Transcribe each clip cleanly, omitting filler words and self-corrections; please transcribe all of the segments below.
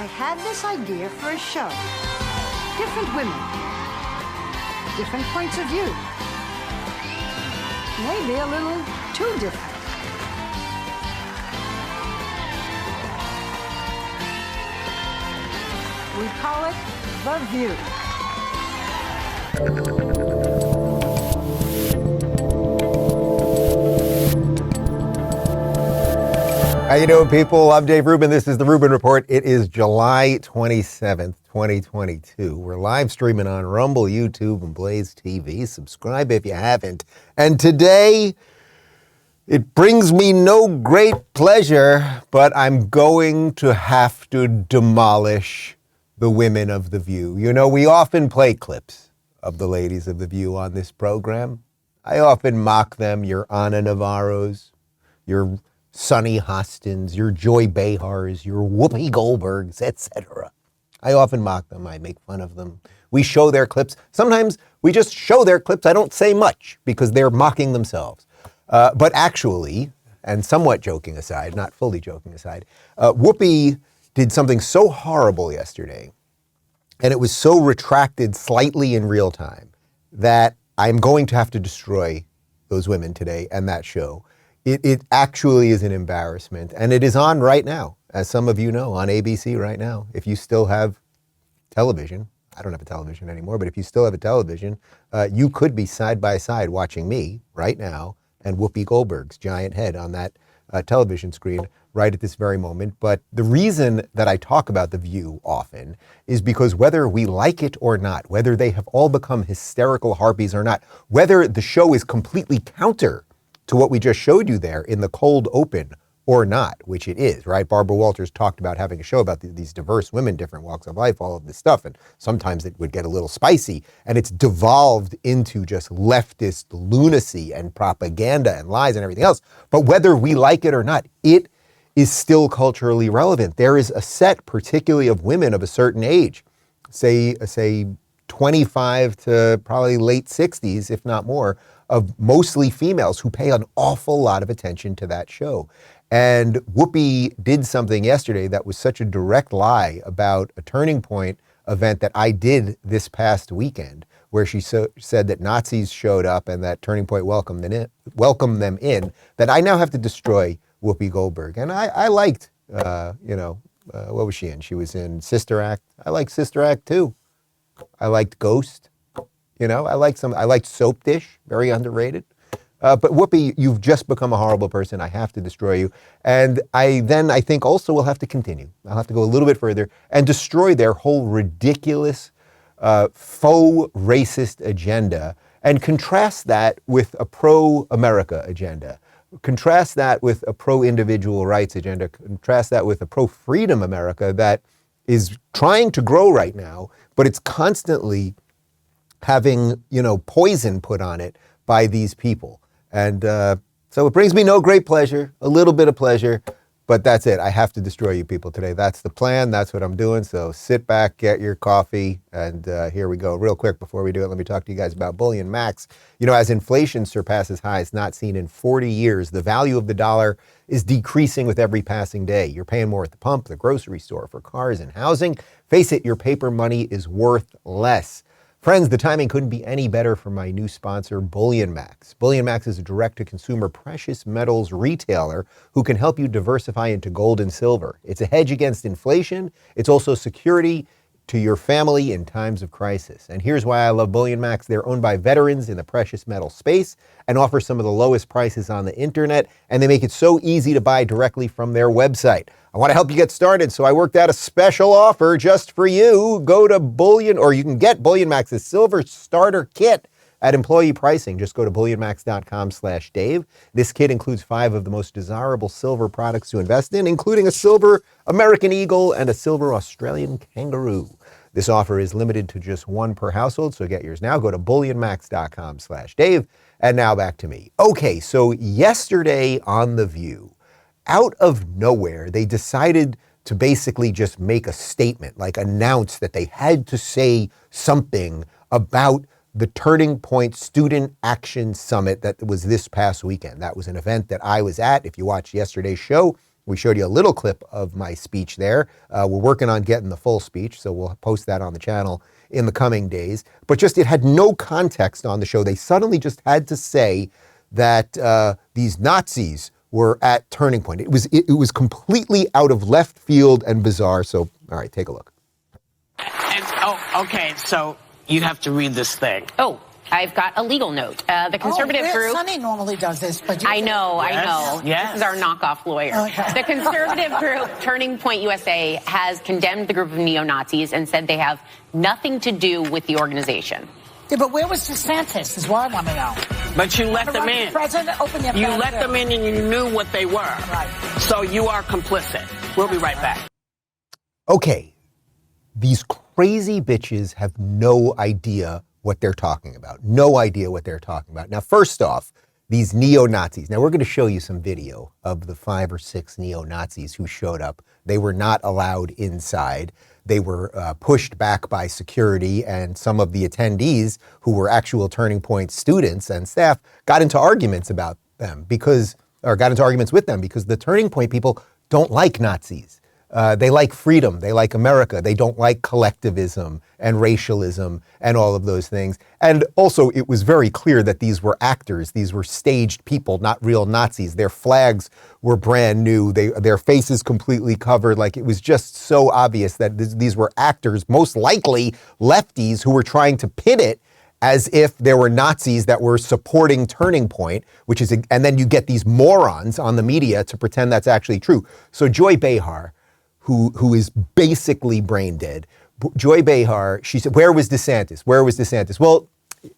I had this idea for a show. Different women, different points of view. Maybe a little too different. We call it The View. How you doing, people? I'm Dave Rubin. This is the Rubin Report. It is July 27th, 2022. We're live streaming on Rumble, YouTube, and Blaze TV. Subscribe if you haven't. And today, it brings me no great pleasure, but I'm going to have to demolish the women of The View. You know, we often play clips of the ladies of The View on this program. I often mock them, your Ana Navarros, your Sunny Hostins, your Joy Behars, your Whoopi Goldbergs, etc. I often mock them. I make fun of them. We show their clips. Sometimes we just show their clips. I don't say much because they're mocking themselves. But actually, and somewhat joking aside, not fully joking aside, Whoopi did something so horrible yesterday, and it was so retracted slightly in real time, that I'm going to have to destroy those women today and that show. It actually is an embarrassment, and it is on right now, as some of you know, on ABC right now. If you still have television, I don't have a television anymore, but if you still have a television, you could be side by side watching me right now and Whoopi Goldberg's giant head on that television screen right at this very moment. But the reason that I talk about The View often is because whether we like it or not, whether they have all become hysterical harpies or not, whether the show is completely counter to what we just showed you there in the cold open or not, which it is, right? Barbara Walters talked about having a show about these diverse women, different walks of life, all of this stuff, and sometimes it would get a little spicy, and it's devolved into just leftist lunacy and propaganda and lies and everything else. But whether we like it or not, it is still culturally relevant. There is a set, particularly of women of a certain age, say 25 to probably late 60s, if not more, of mostly females who pay an awful lot of attention to that show. And Whoopi did something yesterday that was such a direct lie about a Turning Point event that I did this past weekend, where she said that Nazis showed up and that Turning Point welcomed them in, that I now have to destroy Whoopi Goldberg. And I liked, what was she in? She was in Sister Act. I liked Sister Act too. I liked Ghost. I liked Soap Dish, very underrated. But Whoopi, you've just become a horrible person. I have to destroy you. And I think also will have to continue. I'll have to go a little bit further and destroy their whole ridiculous, faux racist agenda and contrast that with a pro-America agenda. Contrast that with a pro-individual rights agenda. Contrast that with a pro-freedom America that is trying to grow right now, but it's constantly having, poison put on it by these people. And so it brings me no great pleasure, a little bit of pleasure, but that's it. I have to destroy you people today. That's the plan. That's what I'm doing. So sit back, get your coffee, and here we go. Real quick, before we do it, let me talk to you guys about Bullion Max. As inflation surpasses highs not seen in 40 years, the value of the dollar is decreasing with every passing day. You're paying more at the pump, the grocery store, for cars and housing. Face it, your paper money is worth less. Friends, the timing couldn't be any better for my new sponsor, Bullion Max. Bullion Max is a direct-to-consumer precious metals retailer who can help you diversify into gold and silver. It's a hedge against inflation. It's also security to your family in times of crisis. And here's why I love Bullion Max. They're owned by veterans in the precious metal space and offer some of the lowest prices on the internet, and they make it so easy to buy directly from their website. I want to help you get started, so I worked out a special offer just for you. Go to Bullion, or you can get Bullion Max's Silver Starter Kit at employee pricing. Just go to bullionmax.com/Dave. This kit includes 5 of the most desirable silver products to invest in, including a silver American Eagle and a silver Australian Kangaroo. This offer is limited to just 1 per household, so get yours now. Go to bullionmax.com/Dave. And now back to me. Okay, so yesterday on The View, out of nowhere, they decided to basically just make a statement, like announce that they had to say something about the Turning Point Student Action Summit that was this past weekend. That was an event that I was at. If you watched yesterday's show, We showed you a little clip of my speech there. We're working on getting the full speech, so we'll post that on the channel in the coming days. But just, it had no context on the show. They suddenly just had to say that these Nazis were at turning point. It was completely out of left field and bizarre. So, all right, take a look. Okay, so you have to read this thing. Oh, I've got a legal note. The conservative group. Sonny normally does this, but I know. Yes. This is our knockoff lawyer. Okay. The conservative group Turning Point USA has condemned the group of neo-Nazis and said they have nothing to do with the organization. Yeah, but where was DeSantis is what I want to know. But you let them in. President, open your You back let door. them in and you knew what they were. Right. So you are complicit. We'll be right back. Okay, these crazy bitches have no idea what they're talking about. No idea what they're talking about. Now, first off, these neo-Nazis. Now, we're going to show you some video of the 5 or 6 neo-Nazis who showed up. They were not allowed inside. They were pushed back by security, and some of the attendees who were actual Turning Point students and staff got into arguments about them got into arguments with them because the Turning Point people don't like Nazis. They like freedom. They like America. They don't like collectivism and racialism and all of those things. And also, it was very clear that these were actors. These were staged people, not real Nazis. Their flags were brand new. Their faces completely covered. Like, it was just so obvious that these were actors, most likely lefties who were trying to pit it as if there were Nazis that were supporting Turning Point, and then you get these morons on the media to pretend that's actually true. So Joy Behar, who is basically brain dead. Joy Behar, she said, where was DeSantis? Where was DeSantis? Well,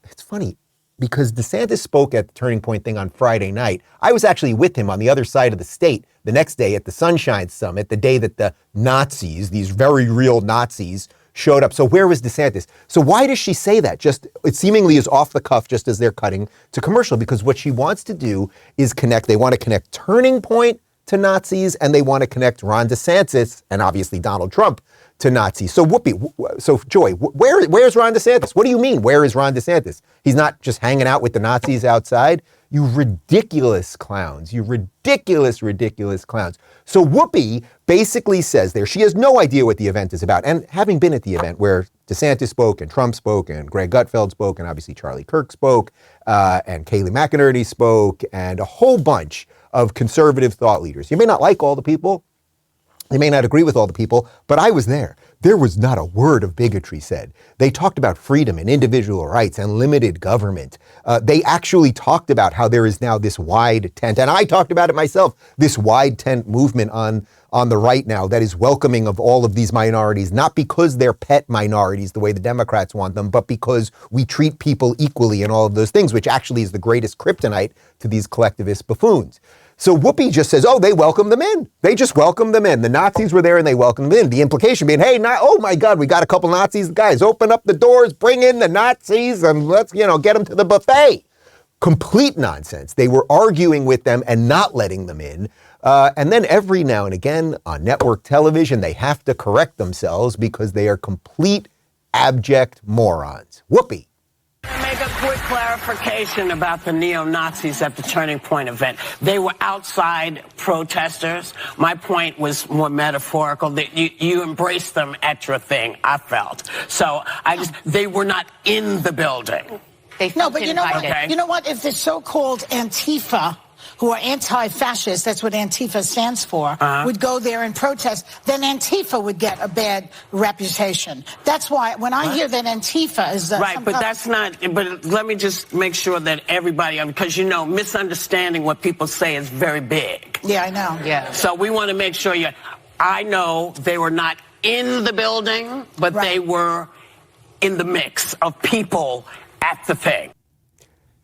it's funny because DeSantis spoke at the Turning Point thing on Friday night. I was actually with him on the other side of the state the next day at the Sunshine Summit, the day that the Nazis, these very real Nazis, showed up. So where was DeSantis? So why does she say that? It seemingly is off the cuff just as they're cutting to commercial, because what she wants to do is they want to connect Turning Point to Nazis, and they want to connect Ron DeSantis and obviously Donald Trump to Nazis. So Joy, where's Ron DeSantis? What do you mean, where is Ron DeSantis? He's not just hanging out with the Nazis outside? You ridiculous clowns. You ridiculous clowns. So Whoopi basically says there, she has no idea what the event is about. And having been at the event where DeSantis spoke and Trump spoke and Greg Gutfeld spoke and obviously Charlie Kirk spoke and Kayleigh McEnerney spoke and a whole bunch of conservative thought leaders. You may not like all the people. You may not agree with all the people, but I was there. There was not a word of bigotry said. They talked about freedom and individual rights and limited government. They actually talked about how there is now this wide tent, and I talked about it myself, this wide tent movement on the right now that is welcoming of all of these minorities, not because they're pet minorities the way the Democrats want them, but because we treat people equally and all of those things, which actually is the greatest kryptonite to these collectivist buffoons. So Whoopi just says, oh, they welcomed them in. They just welcomed them in. The Nazis were there and they welcomed them in. The implication being, hey, oh my God, we got a couple Nazis. Guys, open up the doors, bring in the Nazis, and let's, get them to the buffet. Complete nonsense. They were arguing with them and not letting them in. And then every now and again on network television, they have to correct themselves because they are complete abject morons. Whoopi. Make a quick clarification about the neo-Nazis at the Turning Point event. They were outside protesters. My point was more metaphorical, that you embraced them at your thing, I felt. So they were not in the building. No, but you know what? Okay. You know what? If the so-called Antifa, who are anti-fascist, that's what Antifa stands for, would go there and protest, then Antifa would get a bad reputation. That's why when I hear that Antifa is... Right, but that's not... But let me just make sure that everybody... Because, misunderstanding what people say is very big. Yeah, I know. Yeah. So we want to make sure I know they were not in the building, but they were in the mix of people at the thing.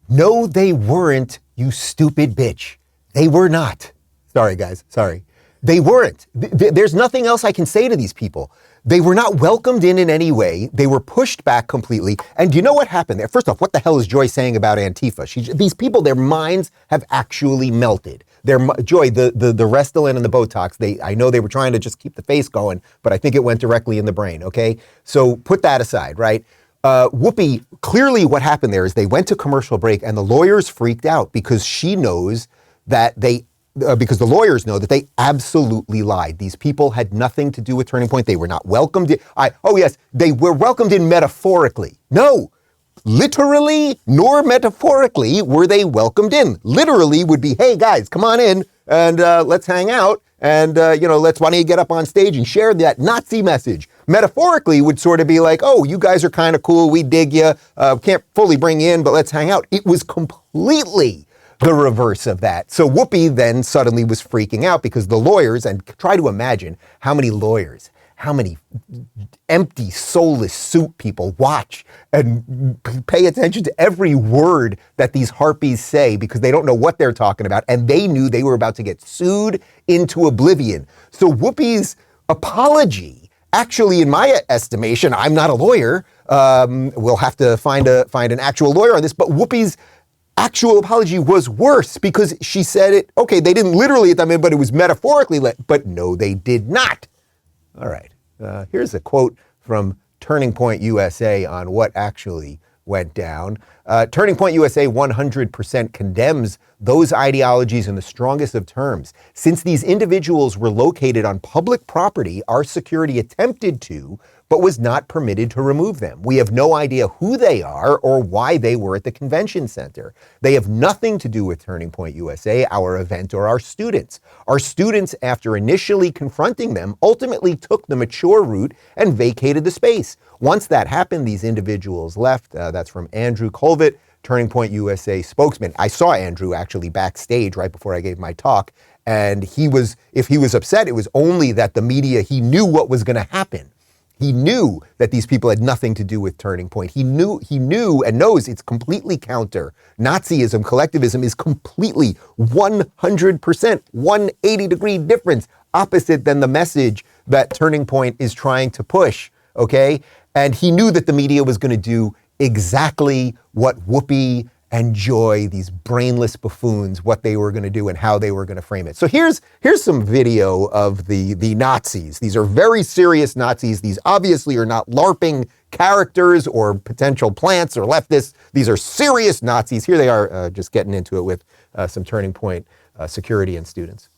No, they weren't, you stupid bitch. They were not. Sorry, guys. Sorry. They weren't. There's nothing else I can say to these people. They were not welcomed in any way. They were pushed back completely. And you know what happened there? First off, what the hell is Joy saying about Antifa? These people, their minds have actually melted. Joy, the Restylane and the Botox, I know they were trying to just keep the face going, but I think it went directly in the brain, okay? So put that aside, right? Whoopi, clearly what happened there is they went to commercial break and the lawyers freaked out because she knows that they because the lawyers know that they absolutely lied. These people had nothing to do with Turning Point. They were not welcomed. Oh yes, they were welcomed in metaphorically. No, literally nor metaphorically were they welcomed in. Literally would be, hey guys, come on in and let's hang out. And, why don't you get up on stage and share that Nazi message? Metaphorically would sort of be like, oh, you guys are kind of cool. We dig you. Can't fully bring you in, but let's hang out. It was completely the reverse of that. So Whoopi then suddenly was freaking out because the lawyers, and try to imagine how many lawyers, how many empty, soulless suit people watch and pay attention to every word that these harpies say because they don't know what they're talking about. And they knew they were about to get sued into oblivion. So Whoopi's apology, actually, in my estimation, I'm not a lawyer. We'll have to find an actual lawyer on this, but Whoopi's actual apology was worse because she said it, okay, they didn't literally at that minute, but it was metaphorically, but no, they did not. All right, here's a quote from Turning Point USA on what actually went down. Turning Point USA 100% condemns those ideologies in the strongest of terms. Since these individuals were located on public property, our security attempted to, but was not permitted to remove them. We have no idea who they are or why they were at the convention center. They have nothing to do with Turning Point USA, our event, or our students. Our students, after initially confronting them, ultimately took the mature route and vacated the space. Once that happened, these individuals left. That's from Andrew Colvett, Turning Point USA spokesman. I saw Andrew actually backstage right before I gave my talk, and if he was upset, it was only that the media, he knew what was going to happen. He knew that these people had nothing to do with Turning Point. He knew and knows it's completely counter. Nazism, collectivism is completely 100%, 180-degree difference opposite than the message that Turning Point is trying to push, okay? And he knew that the media was going to do exactly what Whoopi and Joy, these brainless buffoons, what they were going to do and how they were going to frame it. So here's some video of the Nazis. These are very serious Nazis. These obviously are not LARPing characters or potential plants or leftists. These are serious Nazis. Here they are just getting into it with some Turning Point security and students.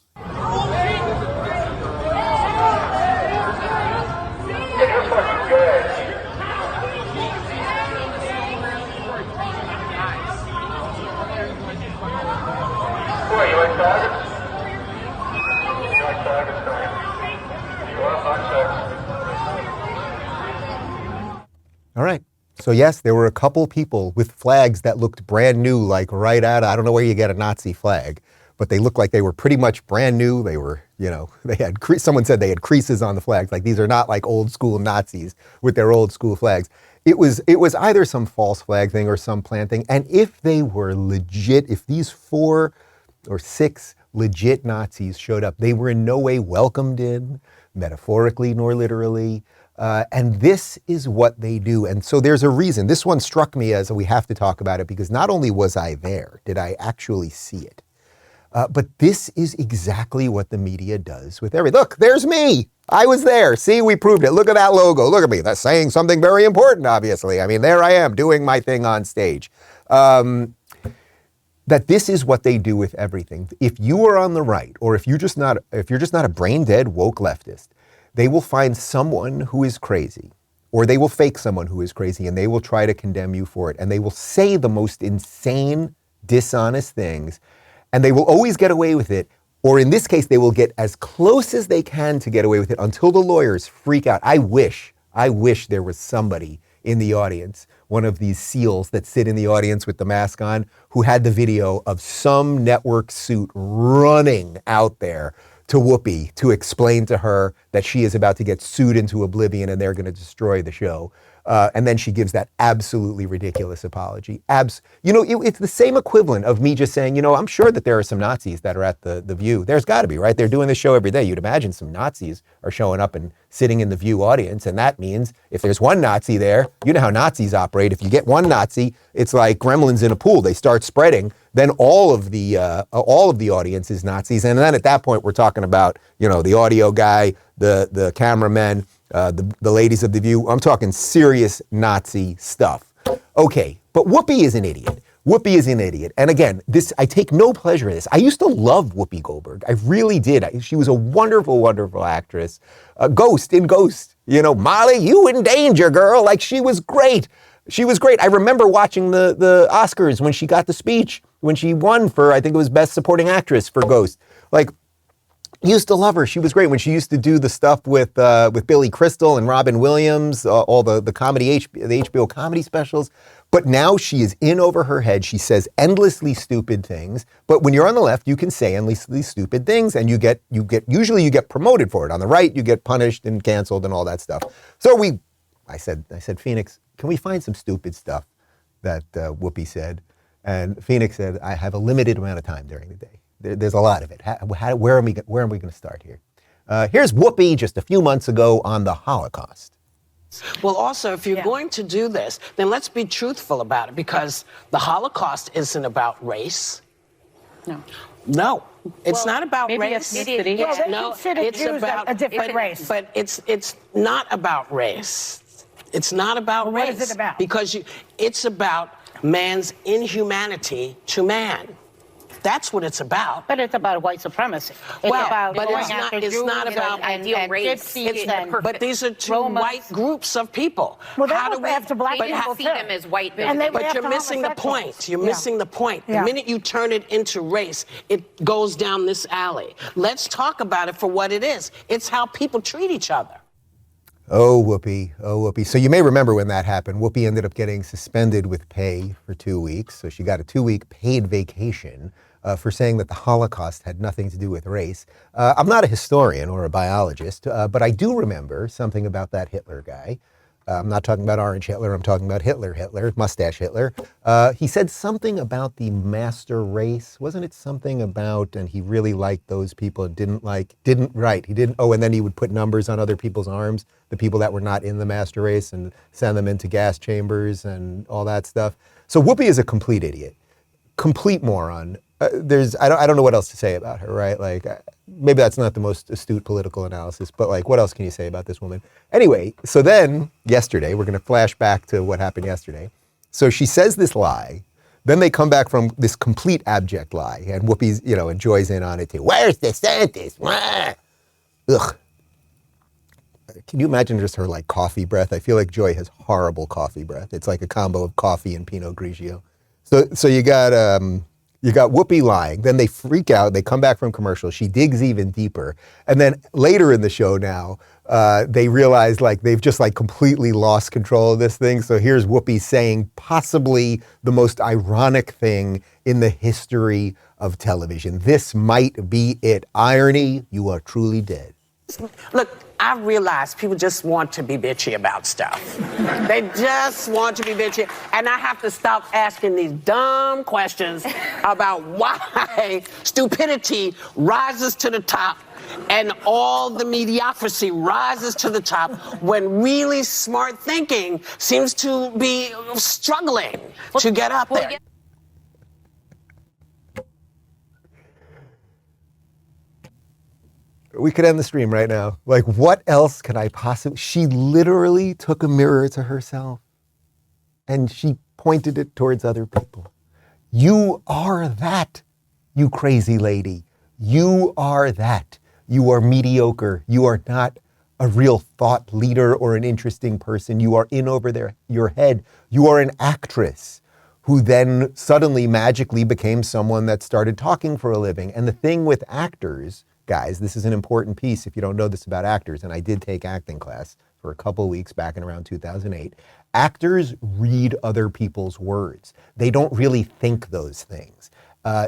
All right. So yes, there were a couple people with flags that looked brand new, like right out. I don't know where you get a Nazi flag, but they looked like they were pretty much brand new. They were, they had, someone said they had creases on the flags. Like these are not like old school Nazis with their old school flags. It was either some false flag thing or some plant thing. And if they were legit, if these 4 or 6 legit Nazis showed up, they were in no way welcomed in, metaphorically nor literally. And this is what they do. And so there's a reason. This one struck me as we have to talk about it because not only was I there, did I actually see it, but this is exactly what the media does with look, there's me. I was there. See, we proved it. Look at that logo. Look at me. That's saying something very important, obviously. I mean, there I am doing my thing on stage. That this is what they do with everything. If you are on the right, or if you're just not a brain dead woke leftist, they will find someone who is crazy, or they will fake someone who is crazy, and they will try to condemn you for it. And they will say the most insane, dishonest things, and they will always get away with it. Or in this case, they will get as close as they can to get away with it until the lawyers freak out. I wish there was somebody in the audience, one of these SEALs that sit in the audience with the mask on, who had the video of some network suit running out there to Whoopi to explain to her that she is about to get sued into oblivion and they're going to destroy the show. And then she gives that absolutely ridiculous apology. It's the same equivalent of me just saying, I'm sure that there are some Nazis that are at the View. There's got to be, right? They're doing this show every day. You'd imagine some Nazis are showing up and sitting in the View audience. And that means if there's one Nazi there, you know how Nazis operate. If you get one Nazi, it's like gremlins in a pool. They start spreading. Then all of the audience is Nazis. And then at that point, we're talking about, the audio guy, the cameramen, the ladies of the View. I'm talking serious Nazi stuff. Okay, but Whoopi is an idiot. Whoopi is an idiot. And again, I take no pleasure in this. I used to love Whoopi Goldberg. I really did. She was a wonderful, wonderful actress. Ghost in Ghost. You know, Molly, you in danger, girl. Like, she was great. She was great. I remember watching the Oscars when she got the speech, when she won for, I think it was Best Supporting Actress for Ghost. Like, used to love her. She was great when she used to do the stuff with Billy Crystal and Robin Williams, all the comedy, the HBO comedy specials. But now she is in over her head. She says endlessly stupid things. But when you're on the left, you can say endlessly stupid things, and usually you get promoted for it. On the right, you get punished and canceled and all that stuff. So I said, Phoenix, can we find some stupid stuff that Whoopi said? And Phoenix said, I have a limited amount of time during the day. There's a lot of it. Where are we going to start here? Here's Whoopi just a few months ago on the Holocaust. Well, also, if you're going to do this, then let's be truthful about it, because the Holocaust isn't about race. No, it's not about race. Well, they consider Jews a different race. But it's not about race. It's not about race. What is it about? Because it's about man's inhumanity to man. That's what it's about. But it's about white supremacy. It's about but going it's after not, it's Jews not about ideal race. But these are two white groups of people. Well, they go after black They people, see too. them as white. But you're missing the point. You're missing the point. The minute you turn it into race, it goes down this alley. Let's talk about it for what it is. It's how people treat each other. Oh, Whoopi. Oh, Whoopi. So you may remember when that happened. Whoopi ended up getting suspended with pay for 2 weeks. So she got a 2-week paid vacation for saying that the Holocaust had nothing to do with race. I'm not a historian or a biologist, but I do remember something about that Hitler guy. I'm not talking about Orange Hitler. I'm talking about Hitler, Mustache Hitler. He said something about the master race. Wasn't it something about, and he really liked those people and and then he would put numbers on other people's arms, the people that were not in the master race, and send them into gas chambers and all that stuff. So Whoopi is a complete idiot, complete moron. I don't know what else to say about her, right? Like, maybe that's not the most astute political analysis, but like, what else can you say about this woman? Anyway, so then yesterday, we're going to flash back to what happened yesterday. So she says this lie, then they come back from this complete abject lie, and Whoopi's, and Joy's in on it too. Where's DeSantis? Ugh. Can you imagine just her like coffee breath? I feel like Joy has horrible coffee breath. It's like a combo of coffee and Pinot Grigio. So you got Whoopi lying, then they freak out, they come back from commercial, she digs even deeper, and then later in the show now, they realize like they've just like completely lost control of this thing. So here's Whoopi saying possibly the most ironic thing in the history of television. This might be it. Irony, you are truly dead. Look, I realize people just want to be bitchy about stuff. They just want to be bitchy. And I have to stop asking these dumb questions about why stupidity rises to the top and all the mediocrity rises to the top when really smart thinking seems to be struggling to get up there. We could end the stream right now. Like, what else can I possibly... She literally took a mirror to herself and she pointed it towards other people. You are that, you crazy lady. You are that. You are mediocre. You are not a real thought leader or an interesting person. You are in over your head. You are an actress who then suddenly magically became someone that started talking for a living. And the thing with actors... Guys, this is an important piece if you don't know this about actors, and I did take acting class for a couple weeks back in around 2008. Actors read other people's words. They don't really think those things.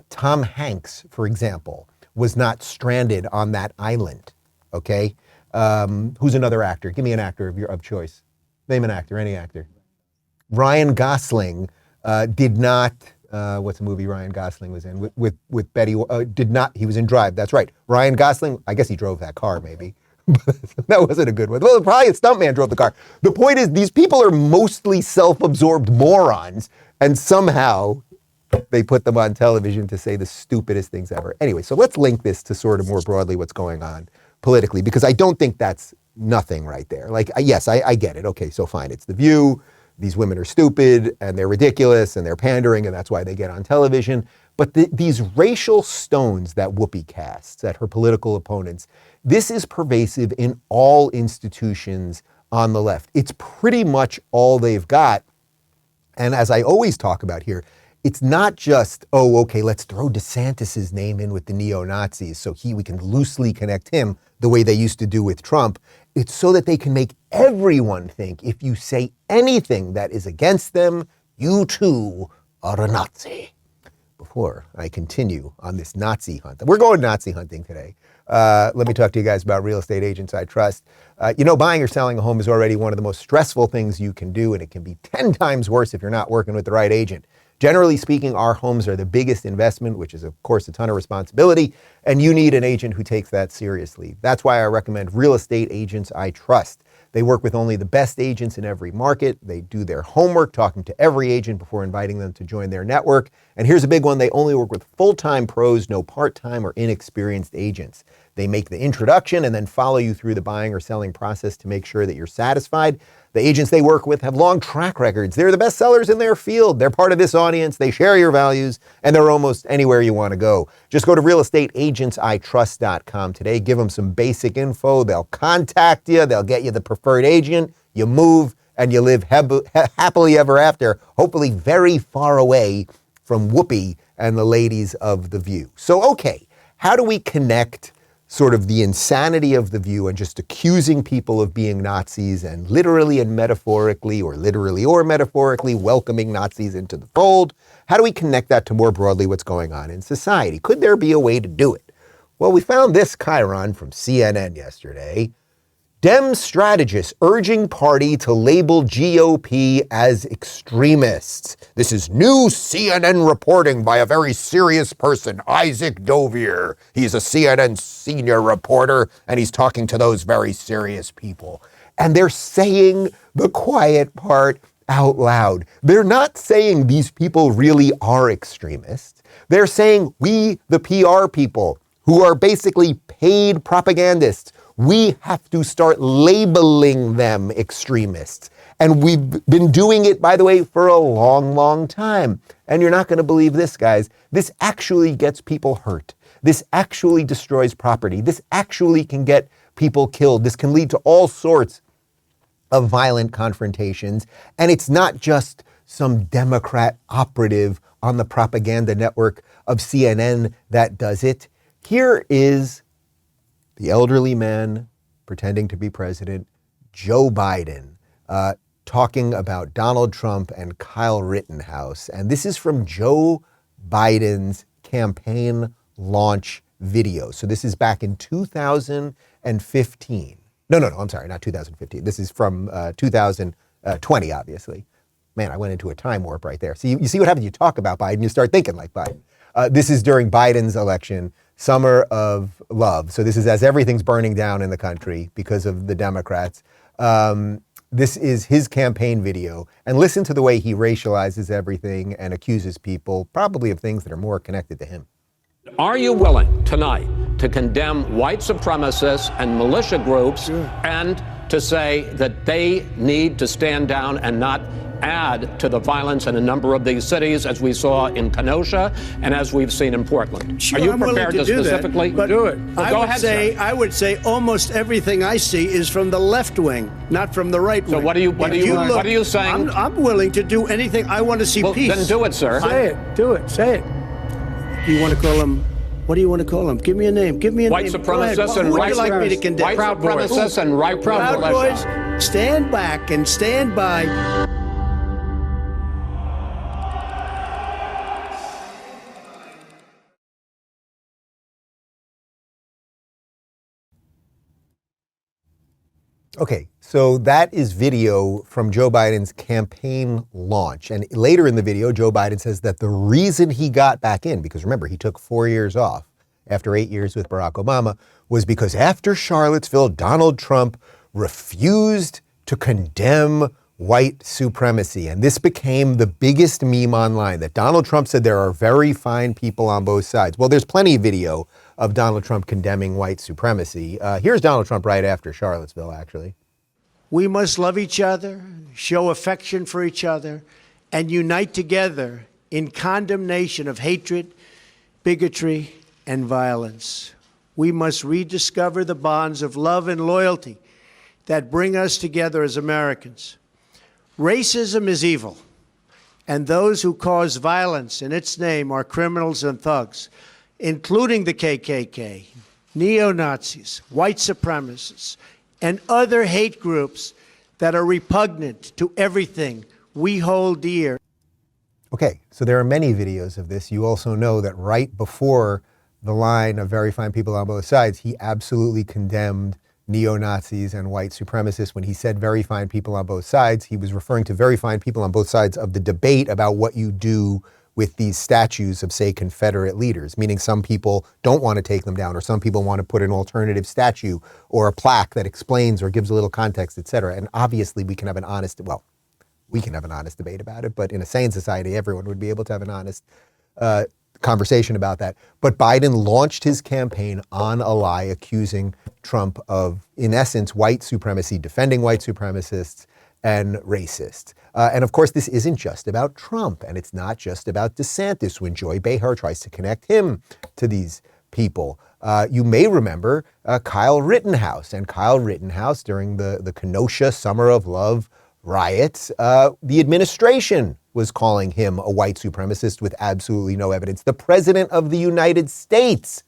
Tom Hanks, for example, was not stranded on that island, okay? Who's another actor? Give me an actor of choice. Name an actor, any actor. Ryan Gosling did not... what's a movie Ryan Gosling was in with Betty? He was in Drive. That's right. Ryan Gosling. I guess he drove that car, maybe. That wasn't a good one. Well, probably a stuntman drove the car. The point is, these people are mostly self-absorbed morons, and somehow they put them on television to say the stupidest things ever. Anyway, so let's link this to sort of more broadly what's going on politically, because I don't think that's nothing right there. Like, yes, I get it. Okay, so fine. It's The View. these women are stupid and they're ridiculous and they're pandering and that's why they get on television. But these racial stones that Whoopi casts at her political opponents, this is pervasive in all institutions on the left. It's pretty much all they've got. And as I always talk about here, it's not just, oh, okay, let's throw DeSantis's name in with the neo-Nazis so we can loosely connect him the way they used to do with Trump. It's so that they can make everyone think if you say anything that is against them, you too are a Nazi. Before I continue on this Nazi hunt, we're going Nazi hunting today. Let me talk to you guys about real estate agents I trust. Buying or selling a home is already one of the most stressful things you can do, and it can be 10 times worse if you're not working with the right agent. Generally speaking, our homes are the biggest investment, which is, of course, a ton of responsibility, and you need an agent who takes that seriously. That's why I recommend Real Estate Agents I Trust. They work with only the best agents in every market. They do their homework, talking to every agent before inviting them to join their network. And here's a big one. They only work with full-time pros, no part-time or inexperienced agents. They make the introduction and then follow you through the buying or selling process to make sure that you're satisfied. The agents they work with have long track records. They're the best sellers in their field. They're part of this audience. They share your values, and they're almost anywhere you want to go. Just go to realestateagentsitrust.com today. Give them some basic info. They'll contact you. They'll get you the preferred agent. You move, and you live happily ever after, hopefully very far away from Whoopi and the ladies of The View. So, okay, how do we connect sort of the insanity of The View and just accusing people of being Nazis and literally and metaphorically or metaphorically welcoming Nazis into the fold? How do we connect that to more broadly what's going on in society? Could there be a way to do it? Well, we found this chyron from CNN yesterday. Dem strategists urging party to label GOP as extremists. This is new CNN reporting by a very serious person, Isaac Dovier. He's a CNN senior reporter, and he's talking to those very serious people. And they're saying the quiet part out loud. They're not saying these people really are extremists. They're saying we, the PR people, who are basically paid propagandists, we have to start labeling them extremists. And we've been doing it, by the way, for a long, long time. And you're not going to believe this, guys. This actually gets people hurt. This actually destroys property. This actually can get people killed. This can lead to all sorts of violent confrontations. And it's not just some Democrat operative on the propaganda network of CNN that does it. Here is the elderly man pretending to be president, Joe Biden, talking about Donald Trump and Kyle Rittenhouse. And this is from Joe Biden's campaign launch video. So this is back in 2015. No, I'm sorry, not 2015. This is from 2020, obviously. Man, I went into a time warp right there. So you see what happens? You talk about Biden, you start thinking like Biden. This is during Biden's election, summer of love. So this is as everything's burning down in the country because of the Democrats. This is his campaign video. And listen to the way he racializes everything and accuses people probably of things that are more connected to him. Are you willing tonight to condemn white supremacists and militia groups and to say that they need to stand down and not add to the violence in a number of these cities, as we saw in Kenosha and as we've seen in Portland? Sure, are you I'm prepared to specifically do it? Well, go ahead, sir. I would say almost everything I see is from the left wing, not from the right wing. So what are you saying? I'm willing to do anything. I want to see peace. Then do it, sir. Say it. Do it. Say it. You want to call him? What do you want to call them? Give me a name. Give me a white name. Supremacists and white supremacists. White supremacists. White supremacists and right Proud Boys. Stand back and stand by. Okay, so that is video from Joe Biden's campaign launch. And later in the video, Joe Biden says that the reason he got back in, because remember, he took 4 years off after 8 years with Barack Obama, was because after Charlottesville, Donald Trump refused to condemn white supremacy. And this became the biggest meme online, that Donald Trump said there are very fine people on both sides. Well, there's plenty of video of Donald Trump condemning white supremacy. Here's Donald Trump right after Charlottesville, actually. We must love each other, show affection for each other, and unite together in condemnation of hatred, bigotry, and violence. We must rediscover the bonds of love and loyalty that bring us together as Americans. Racism is evil, and those who cause violence in its name are criminals and thugs, including the KKK, neo-Nazis, white supremacists, and other hate groups that are repugnant to everything we hold dear. Okay, so there are many videos of this. You also know that right before the line of very fine people on both sides, he absolutely condemned neo-Nazis and white supremacists. When he said very fine people on both sides, he was referring to very fine people on both sides of the debate about what you do with these statues of, say, Confederate leaders, meaning some people don't want to take them down, or some people want to put an alternative statue or a plaque that explains or gives a little context, et cetera. And obviously we can have an honest, well, we can have an honest debate about it, but in a sane society, everyone would be able to have an honest conversation about that. But Biden launched his campaign on a lie, accusing Trump of, in essence, white supremacy, defending white supremacists and racists. And of course, this isn't just about Trump, and it's not just about DeSantis when Joy Behar tries to connect him to these people. You may remember Kyle Rittenhouse, and Kyle Rittenhouse during the Kenosha Summer of Love riots, the administration was calling him a white supremacist with absolutely no evidence. The president of the United States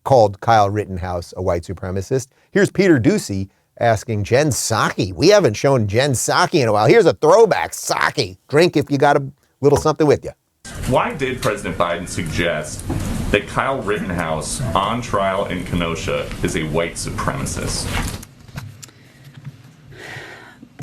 called Kyle Rittenhouse a white supremacist. Here's Peter Doocy asking Jen Psaki. We haven't shown Jen Psaki in a while. Here's a throwback. Psaki, drink if you got a little something with you. Why did President Biden suggest that Kyle Rittenhouse on trial in Kenosha is a white supremacist?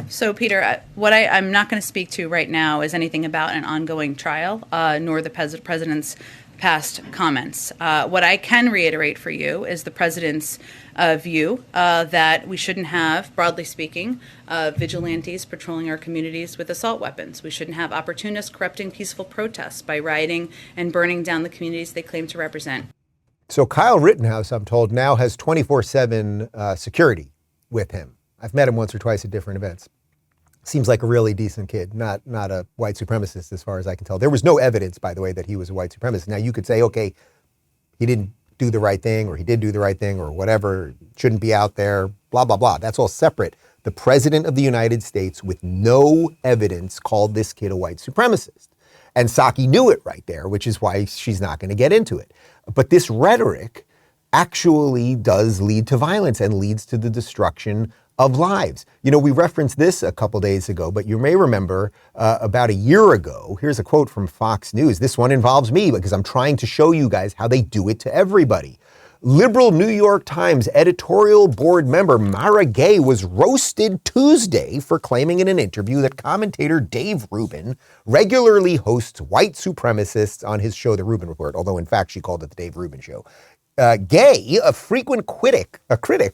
So, Peter, what I'm not going to speak to right now is anything about an ongoing trial, nor the president's past comments. What I can reiterate for you is the president's view that we shouldn't have, broadly speaking, vigilantes patrolling our communities with assault weapons. We shouldn't have opportunists corrupting peaceful protests by rioting and burning down the communities they claim to represent. So Kyle Rittenhouse, I'm told, now has 24/7 security with him. I've met him once or twice at different events. Seems like a really decent kid, not a white supremacist as far as I can tell. There was no evidence, by the way, that he was a white supremacist. Now you could say, okay, he didn't do the right thing, or he did do the right thing, or whatever, shouldn't be out there, blah, blah, blah. That's all separate. The president of the United States with no evidence called this kid a white supremacist. And Psaki knew it right there, which is why she's not going to get into it. But this rhetoric actually does lead to violence and leads to the destruction of lives. You know, we referenced this a couple days ago, but you may remember about a year ago, here's a quote from Fox News. This one involves me because I'm trying to show you guys how they do it to everybody. Liberal New York Times editorial board member Mara Gay was roasted Tuesday for claiming in an interview that commentator Dave Rubin regularly hosts white supremacists on his show, The Rubin Report, although in fact she called it The Dave Rubin Show. Gay, a frequent critic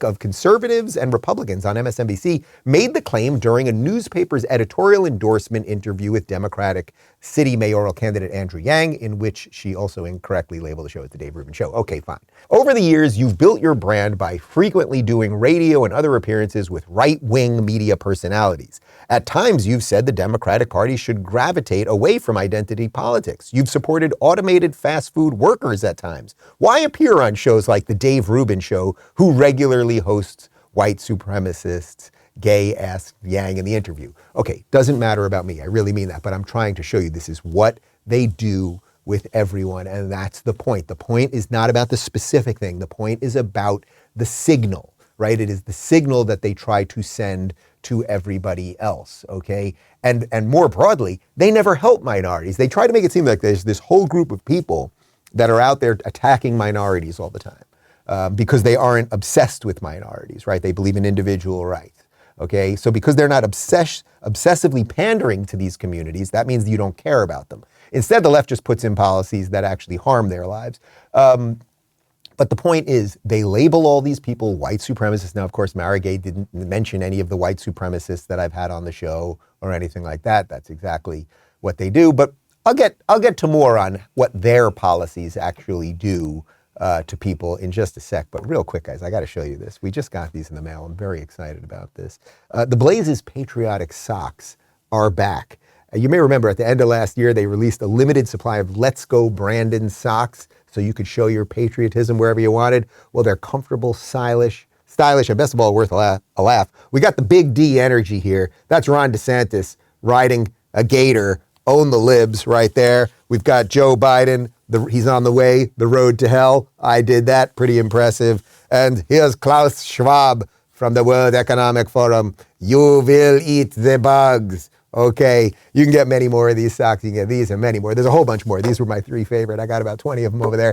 of conservatives and Republicans on MSNBC, made the claim during a newspaper's editorial endorsement interview with Democratic city mayoral candidate Andrew Yang, in which she also incorrectly labeled the show as The Dave Rubin Show. Okay, fine. Over the years, you've built your brand by frequently doing radio and other appearances with right-wing media personalities. At times, you've said the Democratic Party should gravitate away from identity politics. You've supported automated fast food workers at times. Why appear on shows like The Dave Rubin Show, who regularly hosts white supremacists? Gay asked Yang in the interview. Okay, doesn't matter about me. I really mean that, but I'm trying to show you this is what they do with everyone, and that's the point. The point is not about the specific thing. The point is about the signal, right? It is the signal that they try to send to everybody else, okay? And more broadly, they never help minorities. They try to make it seem like there's this whole group of people that are out there attacking minorities all the time because they aren't obsessed with minorities, right? They believe in individual rights. Okay, so because they're not obsessively pandering to these communities, that means that you don't care about them. Instead, the left just puts in policies that actually harm their lives. But the point is, they label all these people white supremacists. Now, of course, Mara Gay didn't mention any of the white supremacists that I've had on the show or anything like that. That's exactly what they do. But I'll get to more on what their policies actually do to people in just a sec. But real quick, guys, I got to show you this. We just got these in the mail. I'm very excited about this. The Blaze's patriotic socks are back. You may remember at the end of last year, they released a limited supply of Let's Go Brandon socks so you could show your patriotism wherever you wanted. Well, they're comfortable, stylish, and best of all, worth a laugh. We got the Big D energy here. That's Ron DeSantis riding a gator, own the libs right there. We've got Joe Biden. He's on the way, the road to hell. I did that, pretty impressive. And here's Klaus Schwab from the World Economic Forum. You will eat the bugs. Okay, you can get many more of these socks. You can get these and many more. There's a whole bunch more. These were my 3 favorite. I got about 20 of them over there.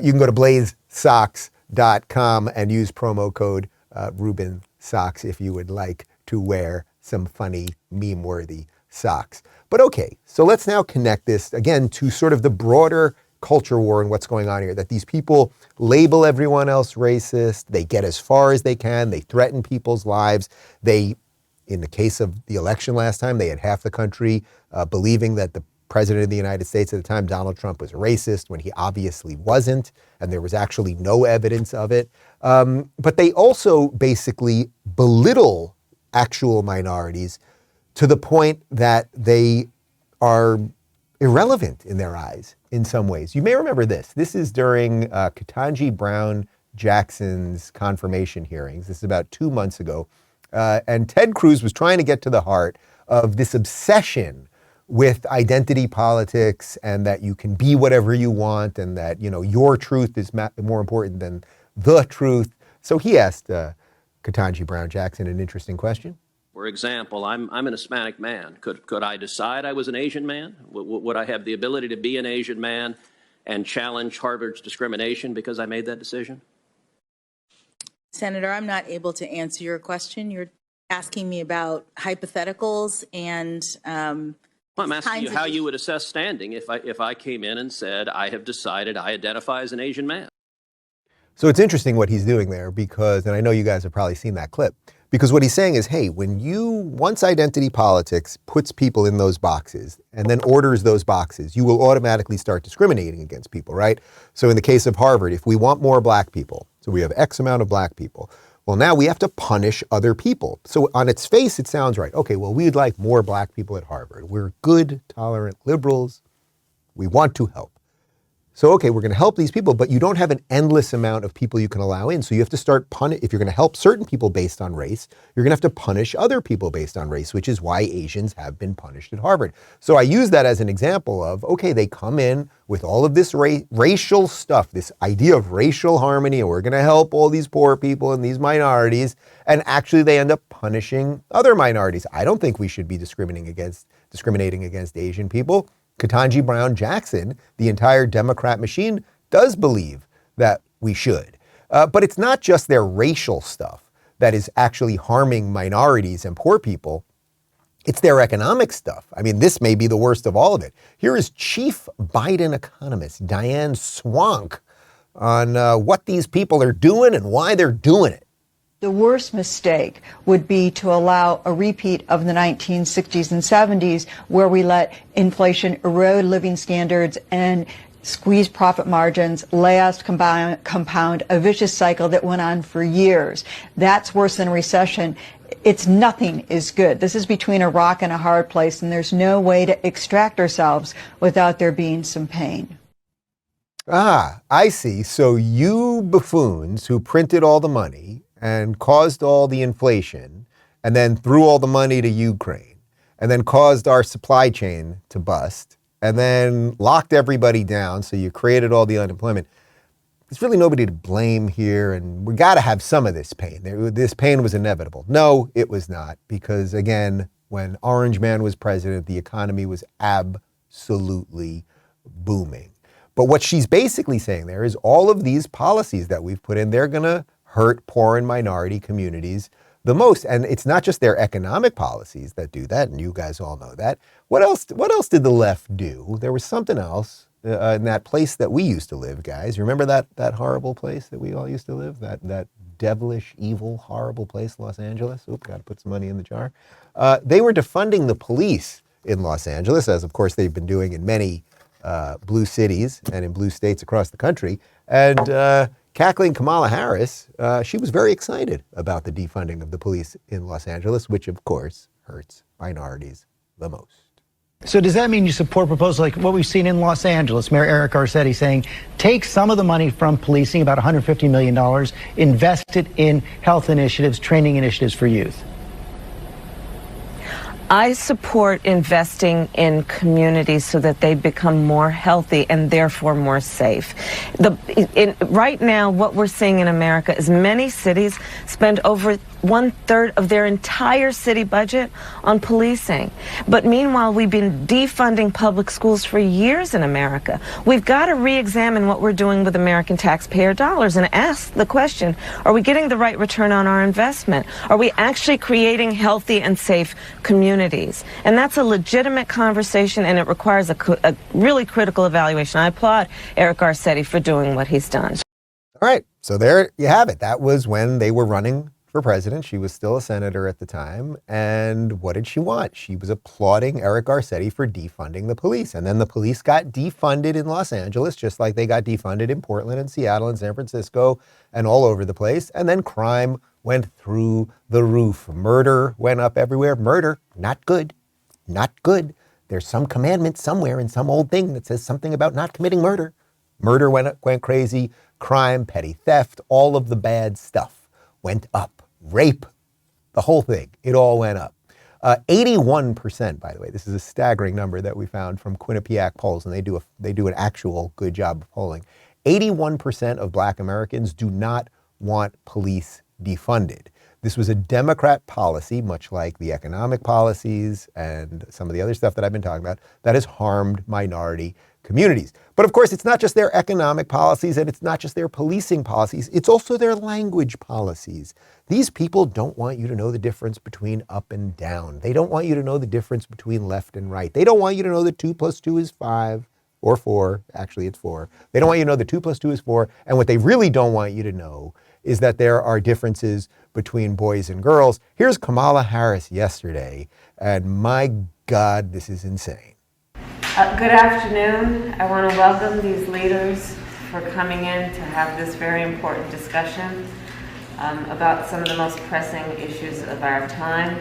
You can go to blazesocks.com and use promo code Rubin Socks if you would like to wear some funny, meme-worthy socks. But okay, so let's now connect this again to sort of the broader culture war and what's going on here, that these people label everyone else racist. They get as far as they can. They threaten people's lives. In the case of the election last time, they had half the country believing that the president of the United States at the time, Donald Trump, was racist when he obviously wasn't, and there was actually no evidence of it. But they also basically belittle actual minorities to the point that they are irrelevant in their eyes in some ways. You may remember this. This is during Ketanji Brown Jackson's confirmation hearings. This is about 2 months ago. And Ted Cruz was trying to get to the heart of this obsession with identity politics and that you can be whatever you want and that, your truth is more important than the truth. So he asked Ketanji Brown Jackson an interesting question. For example, I'm an Hispanic man. Could I decide I was an Asian man? Would I have the ability to be an Asian man and challenge Harvard's discrimination because I made that decision? Senator, I'm not able to answer your question. You're asking me about hypotheticals and well, I'm asking you how you would assess standing if I came in and said, I have decided I identify as an Asian man. So it's interesting what he's doing there because, and I know you guys have probably seen that clip, because what he's saying is, hey, once identity politics puts people in those boxes and then orders those boxes, you will automatically start discriminating against people, right? So in the case of Harvard, if we want more black people, so we have X amount of black people, well, now we have to punish other people. So on its face, it sounds right. Okay, well, we'd like more black people at Harvard. We're good, tolerant liberals. We want to help. So, okay, we're going to help these people, but you don't have an endless amount of people you can allow in. So you have to start if you're going to help certain people based on race, you're going to have to punish other people based on race, which is why Asians have been punished at Harvard. So I use that as an example of, okay, they come in with all of this racial stuff, this idea of racial harmony, and we're going to help all these poor people and these minorities, and actually they end up punishing other minorities. I don't think we should be discriminating against Asian people. Ketanji Brown Jackson, the entire Democrat machine, does believe that we should. But it's not just their racial stuff that is actually harming minorities and poor people. It's their economic stuff. I mean, this may be the worst of all of it. Here is Chief Biden economist Diane Swonk on what these people are doing and why they're doing it. The worst mistake would be to allow a repeat of the 1960s and 70s where we let inflation erode living standards and squeeze profit margins, last compound a vicious cycle that went on for years. That's worse than a recession. Nothing is good. This is between a rock and a hard place, and there's no way to extract ourselves without there being some pain. Ah, I see. So you buffoons who printed all the money and caused all the inflation and then threw all the money to Ukraine and then caused our supply chain to bust and then locked everybody down, so you created all the unemployment. There's really nobody to blame here, and we got to have some of this pain. This pain was inevitable. No, it was not, because again, when Orange Man was president, the economy was absolutely booming. But what she's basically saying there is all of these policies that we've put in, they're going to hurt poor and minority communities the most. And it's not just their economic policies that do that, and you guys all know that. What else did the left do? There was something else in that place that we used to live, guys. Remember that horrible place that we all used to live? That devilish, evil, horrible place, Los Angeles? Oops, got to put some money in the jar. They were defunding the police in Los Angeles, as of course they've been doing in many blue cities and in blue states across the country. And cackling Kamala Harris, she was very excited about the defunding of the police in Los Angeles, which of course hurts minorities the most. So does that mean you support proposals like what we've seen in Los Angeles, Mayor Eric Garcetti saying, take some of the money from policing, about $150 million, invest it in health initiatives, training initiatives for youth? I support investing in communities so that they become more healthy and therefore more safe. Right now, what we're seeing in America is many cities spend over 1/3 of their entire city budget on policing. But meanwhile, we've been defunding public schools for years in America. We've got to re-examine what we're doing with American taxpayer dollars and ask the question, are we getting the right return on our investment? Are we actually creating healthy and safe communities? And that's a legitimate conversation, and it requires a really critical evaluation. I applaud Eric Garcetti for doing what he's done. All right, so there you have it. That was when they were running for president. She was still a senator at the time. And what did she want? She was applauding Eric Garcetti for defunding the police. And then the police got defunded in Los Angeles, just like they got defunded in Portland and Seattle and San Francisco and all over the place. And then crime went through the roof. Murder went up everywhere. Murder, not good, not good. There's some commandment somewhere in some old thing that says something about not committing murder. Murder went crazy. Crime, petty theft, all of the bad stuff went up. Rape, the whole thing, it all went up. 81%, by the way, this is a staggering number that we found from Quinnipiac polls, and they do an actual good job of polling. 81% of Black Americans do not want police defunded. This was a Democrat policy, much like the economic policies and some of the other stuff that I've been talking about, that has harmed minority communities. But of course, it's not just their economic policies and it's not just their policing policies, it's also their language policies. These people don't want you to know the difference between up and down. They don't want you to know the difference between left and right. They don't want you to know that 2 + 2 is 5 or 4. Actually, it's 4. They don't want you to know that 2 + 2 is 4. And what they really don't want you to know is that there are differences between boys and girls. Here's Kamala Harris yesterday, and my God, this is insane. Good afternoon. I want to welcome these leaders for coming in to have this very important discussion about some of the most pressing issues of our time.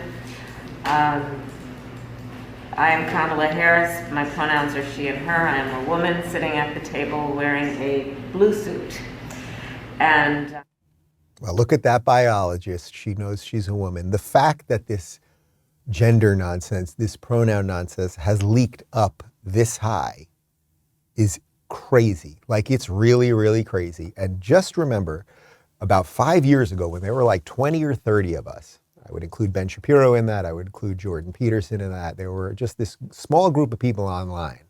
I am Kamala Harris. My pronouns are she and her. I am a woman sitting at the table wearing a blue suit. And well, look at that biologist. She knows she's a woman. The fact that this gender nonsense, this pronoun nonsense has leaked up this high is crazy. Like, it's really, really crazy. And just remember, about 5 years ago, when there were like 20 or 30 of us, I would include Ben Shapiro in that, I would include Jordan Peterson in that, there were just this small group of people online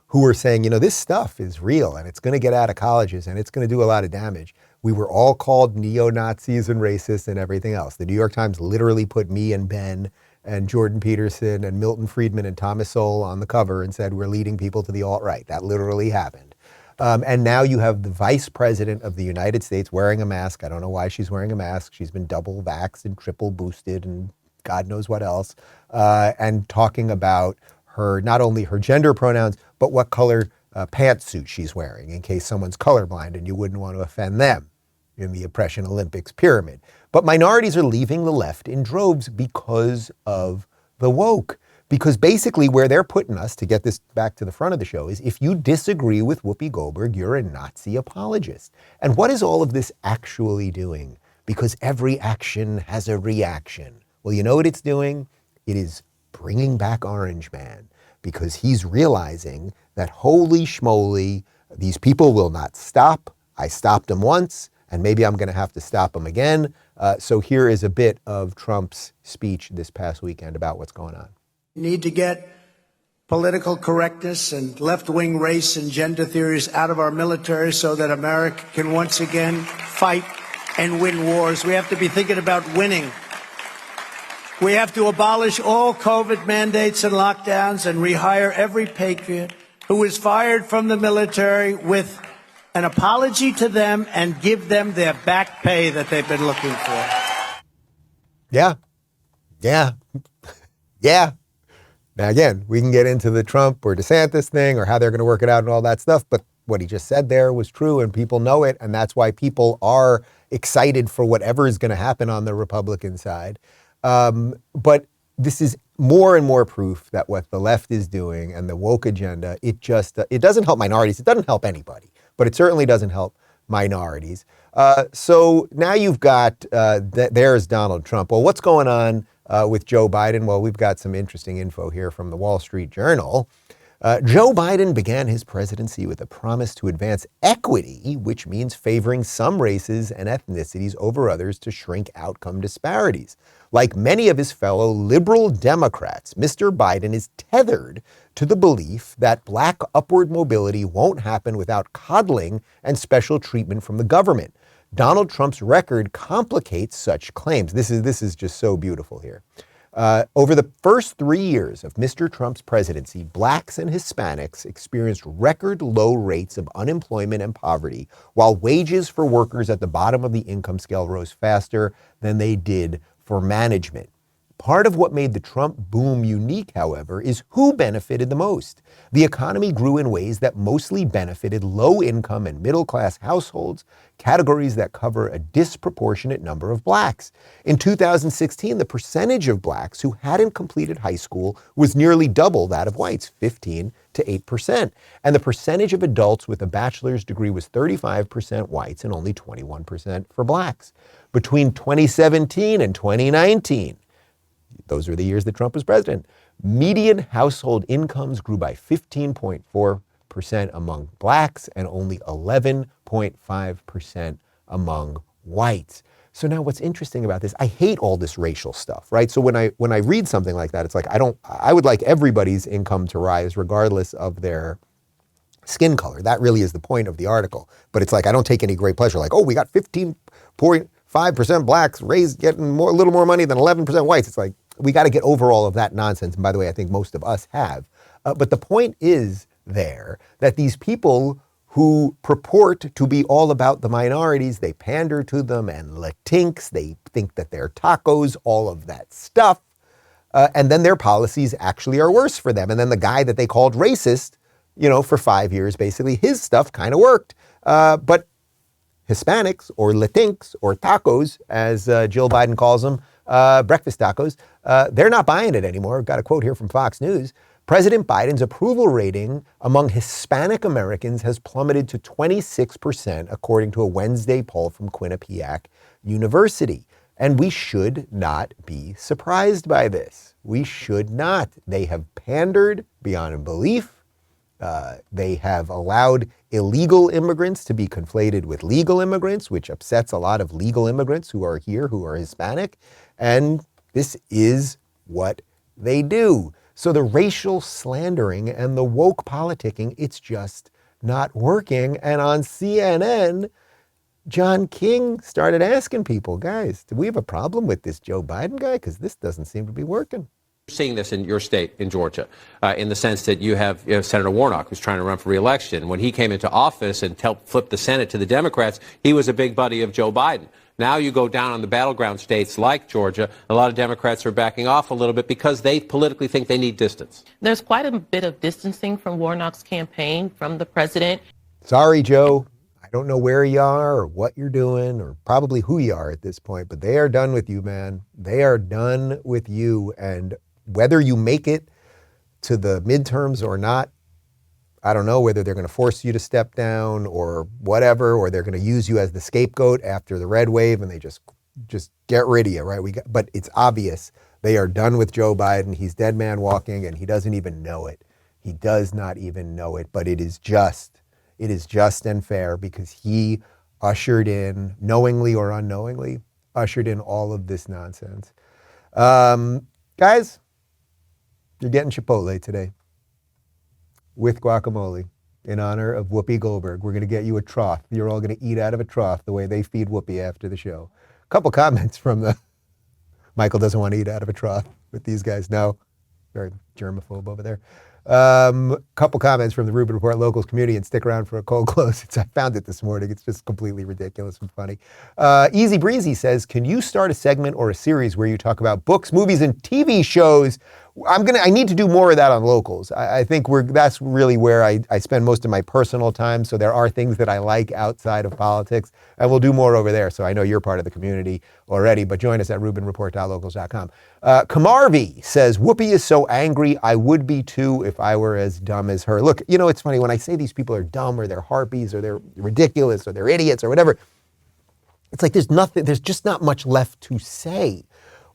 who were saying, you know, this stuff is real and it's going to get out of colleges and it's going to do a lot of damage. We were all called neo-Nazis and racists and everything else. The New York Times literally put me and Ben and Jordan Peterson and Milton Friedman and Thomas Sowell on the cover and said, we're leading people to the alt-right. That literally happened. And now you have the vice president of the United States wearing a mask. I don't know why she's wearing a mask. She's been double vaxxed and triple boosted and God knows what else. And talking about her, not only her gender pronouns, but what color pantsuit she's wearing in case someone's colorblind and you wouldn't want to offend them in the Oppression Olympics pyramid. But minorities are leaving the left in droves because of the woke. Because basically where they're putting us, to get this back to the front of the show, is if you disagree with Whoopi Goldberg, you're a Nazi apologist. And what is all of this actually doing? Because every action has a reaction. Well, you know what it's doing? It is bringing back Orange Man, because he's realizing that holy schmoly, these people will not stop. I stopped them once, and maybe I'm going to have to stop them again. So here is a bit of Trump's speech this past weekend about what's going on. Need to get political correctness and left-wing race and gender theories out of our military so that America can once again fight and win wars. We have to be thinking about winning. We have to abolish all COVID mandates and lockdowns and rehire every patriot who is fired from the military with an apology to them and give them their back pay that they've been looking for. Yeah. Now, again, we can get into the Trump or DeSantis thing or how they're going to work it out and all that stuff, but what he just said there was true and people know it, and that's why people are excited for whatever is going to happen on the Republican side. But this is more and more proof that what the left is doing and the woke agenda, it doesn't help minorities. It doesn't help anybody, but it certainly doesn't help minorities. So now you've got, there's Donald Trump. Well, what's going on with Joe Biden? Well, we've got some interesting info here from the Wall Street Journal. Joe Biden began his presidency with a promise to advance equity, which means favoring some races and ethnicities over others to shrink outcome disparities. Like many of his fellow liberal Democrats, Mr. Biden is tethered to the belief that black upward mobility won't happen without coddling and special treatment from the government. Donald Trump's record complicates such claims. This is just so beautiful here. Over the first 3 years of Mr. Trump's presidency, blacks and Hispanics experienced record low rates of unemployment and poverty, while wages for workers at the bottom of the income scale rose faster than they did for management. Part of what made the Trump boom unique, however, is who benefited the most. The economy grew in ways that mostly benefited low-income and middle-class households, categories that cover a disproportionate number of blacks. In 2016, the percentage of blacks who hadn't completed high school was nearly double that of whites, 15 to 8%. And the percentage of adults with a bachelor's degree was 35% whites and only 21% for blacks. Between 2017 and 2019, those are the years that Trump was president, median household incomes grew by 15.4% among blacks and only 11.5% among whites. So now what's interesting about this, I hate all this racial stuff, right? So when I read something like that, it's like I would like everybody's income to rise regardless of their skin color. That really is the point of the article. But it's like I don't take any great pleasure. Like, oh, we got 15.5% blacks getting a little more money than 11% whites. It's like, we got to get over all of that nonsense. And by the way, I think most of us have. But the point is there that these people who purport to be all about the minorities, they pander to them and Latinx, they think that they're tacos, all of that stuff. And then their policies actually are worse for them. And then the guy that they called racist, for 5 years, basically, his stuff kind of worked. But Hispanics or Latinx or tacos, as Jill Biden calls them, breakfast tacos, they're not buying it anymore. Got a quote here from Fox News. President Biden's approval rating among Hispanic Americans has plummeted to 26%, according to a Wednesday poll from Quinnipiac University. And we should not be surprised by this. We should not. They have pandered beyond belief. They have allowed illegal immigrants to be conflated with legal immigrants, which upsets a lot of legal immigrants who are here, who are Hispanic. And this is what they do. So the racial slandering and the woke politicking, it's just not working. And on CNN, John King started asking people, guys, do we have a problem with this Joe Biden guy? Because this doesn't seem to be working. Seeing this in your state, in Georgia, in the sense that you have Senator Warnock, who's trying to run for re-election. When he came into office and helped flip the Senate to the Democrats, he was a big buddy of Joe Biden. Now you go down on the battleground states like Georgia, a lot of Democrats are backing off a little bit because they politically think they need distance. There's quite a bit of distancing from Warnock's campaign from the president. Sorry, Joe. I don't know where you are or what you're doing or probably who you are at this point, but they are done with you, man. They are done with you. And whether you make it to the midterms or not, I don't know whether they're going to force you to step down or whatever, or they're going to use you as the scapegoat after the red wave and they just get rid of you, right? But it's obvious they are done with Joe Biden. He's dead man walking and he doesn't even know it. He does not even know it, but it is just and fair because he ushered in, knowingly or unknowingly, ushered in all of this nonsense. Guys, you're getting Chipotle today with guacamole in honor of Whoopi Goldberg. We're going to get you a trough. You're all going to eat out of a trough the way they feed Whoopi after the show. A couple comments from the... Michael doesn't want to eat out of a trough with these guys. No, very germaphobe over there. Couple comments from the Rubin Report Locals community, and stick around for a cold close. I found it this morning. It's just completely ridiculous and funny. Easy Breezy says, can you start a segment or a series where you talk about books, movies, and TV shows I need to do more of that on locals. I think that's really where I spend most of my personal time. So there are things that I like outside of politics, and we'll do more over there. So I know you're part of the community already, but join us at rubinreport.locals.com. Kamarvi says, Whoopi is so angry. I would be too if I were as dumb as her. Look, you know, it's funny when I say these people are dumb or they're harpies or they're ridiculous or they're idiots or whatever. It's like there's just not much left to say.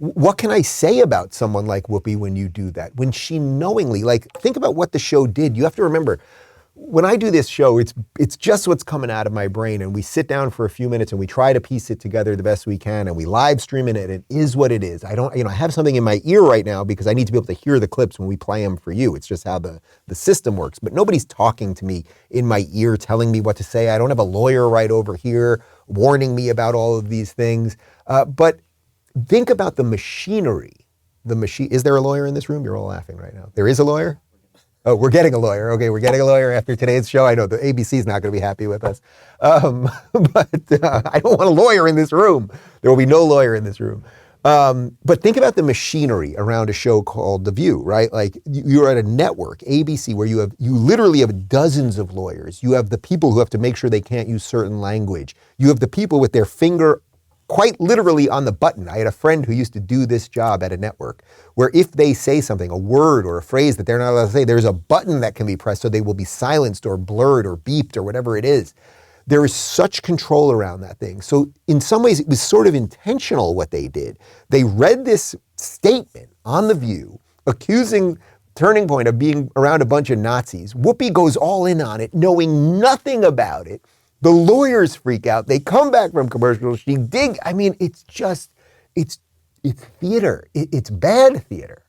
What can I say about someone like Whoopi when you do that? When she knowingly, like, think about what the show did. You have to remember, when I do this show, it's just what's coming out of my brain, and we sit down for a few minutes and we try to piece it together the best we can, and we live stream it, and it is what it is. I have something in my ear right now because I need to be able to hear the clips when we play them for you. It's just how the system works. But nobody's talking to me in my ear, telling me what to say. I don't have a lawyer right over here warning me about all of these things. But think about the machinery. Is there a lawyer in this room? You're all laughing right now. There is a lawyer? Oh, we're getting a lawyer. Okay, we're getting a lawyer after today's show. I know the ABC's not going to be happy with us. But I don't want a lawyer in this room. There will be no lawyer in this room. But think about the machinery around a show called The View, right? Like you're at a network, ABC, where you literally have dozens of lawyers. You have the people who have to make sure they can't use certain language. You have the people with their finger quite literally on the button. I had a friend who used to do this job at a network where if they say something, a word or a phrase that they're not allowed to say, there's a button that can be pressed so they will be silenced or blurred or beeped or whatever it is. There is such control around that thing. So in some ways, it was sort of intentional what they did. They read this statement on The View accusing Turning Point of being around a bunch of Nazis. Whoopi goes all in on it, knowing nothing about it. The lawyers freak out. They come back from commercials. It's theater. It's bad theater.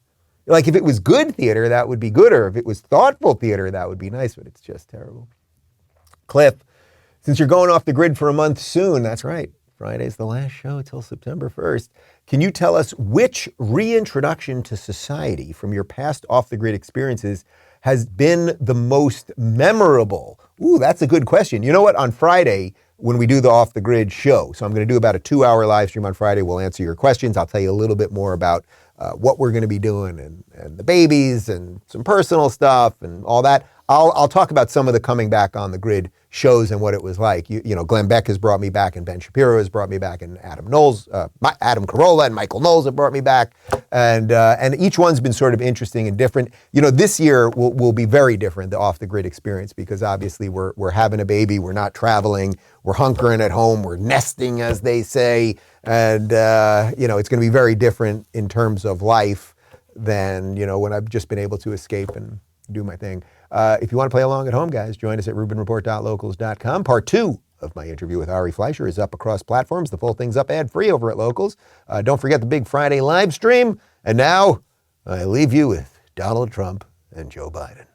Like if it was good theater, that would be good. Or if it was thoughtful theater, that would be nice, but it's just terrible. Cliff, since you're going off the grid for a month soon, that's right. Friday's the last show until September 1st. Can you tell us which reintroduction to society from your past off-the-grid experiences has been the most memorable? Ooh, that's a good question. You know what? On Friday, when we do the Off the Grid show, so I'm going to do about a 2-hour live stream on Friday. We'll answer your questions. I'll tell you a little bit more about what we're going to be doing and the babies and some personal stuff and all that. I'll talk about some of the coming back on the grid shows and what it was like. You know, Glenn Beck has brought me back, and Ben Shapiro has brought me back, and Adam Carolla and Michael Knowles have brought me back, and each one's been sort of interesting and different. You know, this year will be very different, the off the grid experience, because obviously we're having a baby, we're not traveling, we're hunkering at home, we're nesting, as they say, and it's going to be very different in terms of life than when I've just been able to escape and do my thing. If you want to play along at home, guys, join us at rubinreport.locals.com. Part 2 of my interview with Ari Fleischer is up across platforms. The full thing's up ad-free over at Locals. Don't forget the big Friday live stream. And now, I leave you with Donald Trump and Joe Biden.